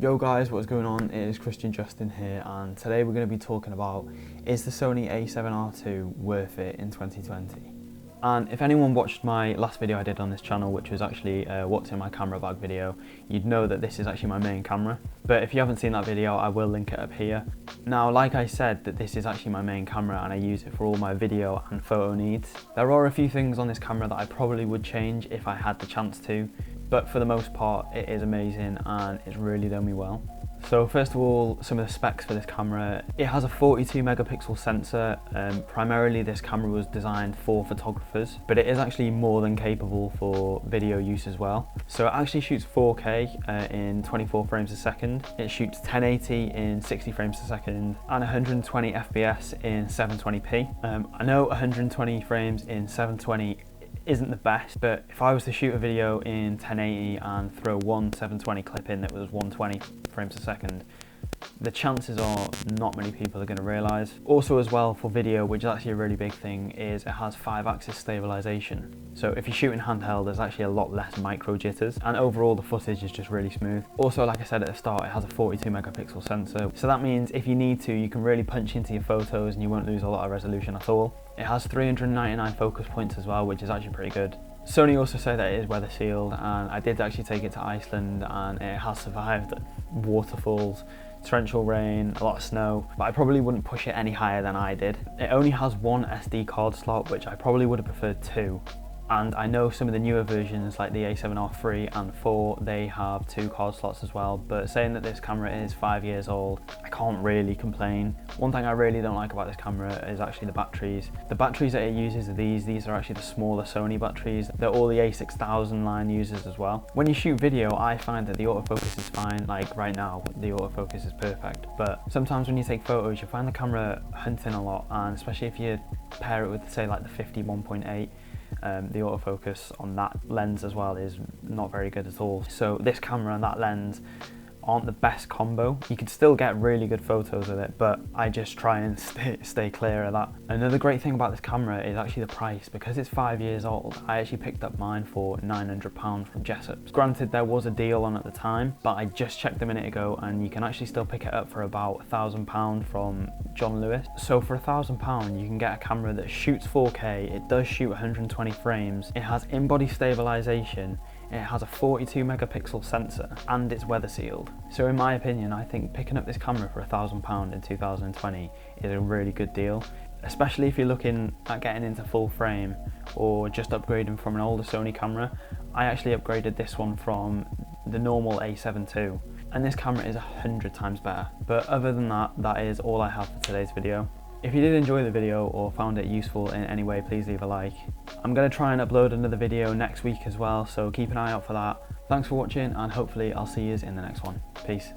Yo guys, what's going on? It is Christian Justin here, and today we're going to be talking about, is the Sony A7rii II worth it in 2020? And if anyone watched my last video I did on this channel, which was actually what's in my camera bag video, you'd know that this is actually my main camera. But if you haven't seen that video, I will link it up here. Now, like I said, that this is actually my main camera and I use it for all my video and photo needs. There are a few things on this camera that I probably would change if I had the chance to, but for the most part it is amazing and it's really done me well. So first of all, some of the specs for this camera. It has a 42 megapixel sensor. Primarily this camera was designed for photographers, but it is actually more than capable for video use as well. So it actually shoots 4K in 24 frames a second. It shoots 1080 in 60 frames a second and 120 FPS in 720p. I know 120 frames in 720 isn't the best, but if I was to shoot a video in 1080 and throw one 720 clip in that was 120 frames a second, the chances are not many people are going to realise. Also as well, for video, which is actually a really big thing, is it has 5-axis stabilisation. So if you're shooting handheld, there's actually a lot less micro jitters, and overall the footage is just really smooth. Also, like I said at the start, it has a 42 megapixel sensor, so that means if you need to, you can really punch into your photos and you won't lose a lot of resolution at all. It has 399 focus points as well, which is actually pretty good. Sony also said that it is weather sealed, and I did actually take it to Iceland and it has survived waterfalls, torrential rain, a lot of snow, but I probably wouldn't push it any higher than I did. It only has one SD card slot, which I probably would have preferred two. And I know some of the newer versions like the A7rii and 4, they have 2 card slots as well, but saying that this camera is 5 years old, I can't really complain. One thing I really don't like about this camera is actually the batteries. The batteries that it uses are these are actually the smaller Sony batteries. They're all the A6000 line users as well. When you shoot video, I find that the autofocus is fine. Like right now, the autofocus is perfect, but sometimes when you take photos, you find the camera hunting a lot, and especially if you pair it with, say, like the 51.8, the autofocus on that lens as well is not very good at all. So this camera and that lens aren't the best combo. You can still get really good photos with it, but I just try and stay clear of that. Another great thing about this camera is actually the price. Because it's 5 years old, I actually picked up mine for £900 from Jessop's. Granted, there was a deal on at the time, but I just checked a minute ago and you can actually still pick it up for about £1,000 from John Lewis. So for £1,000 you can get a camera that shoots 4K, it does shoot 120 frames, it has in-body stabilisation, it has a 42 megapixel sensor, and it's weather sealed. So in my opinion, I think picking up this camera for £1,000 in 2020 is a really good deal, especially if you're looking at getting into full frame or just upgrading from an older Sony camera. I actually upgraded this one from the normal A7 II, and this camera is 100 times better. But other than that, that is all I have for today's video. If you did enjoy the video or found it useful in any way, please leave a like. I'm going to try and upload another video next week as well, so keep an eye out for that. Thanks for watching, and hopefully I'll see you in the next one. Peace.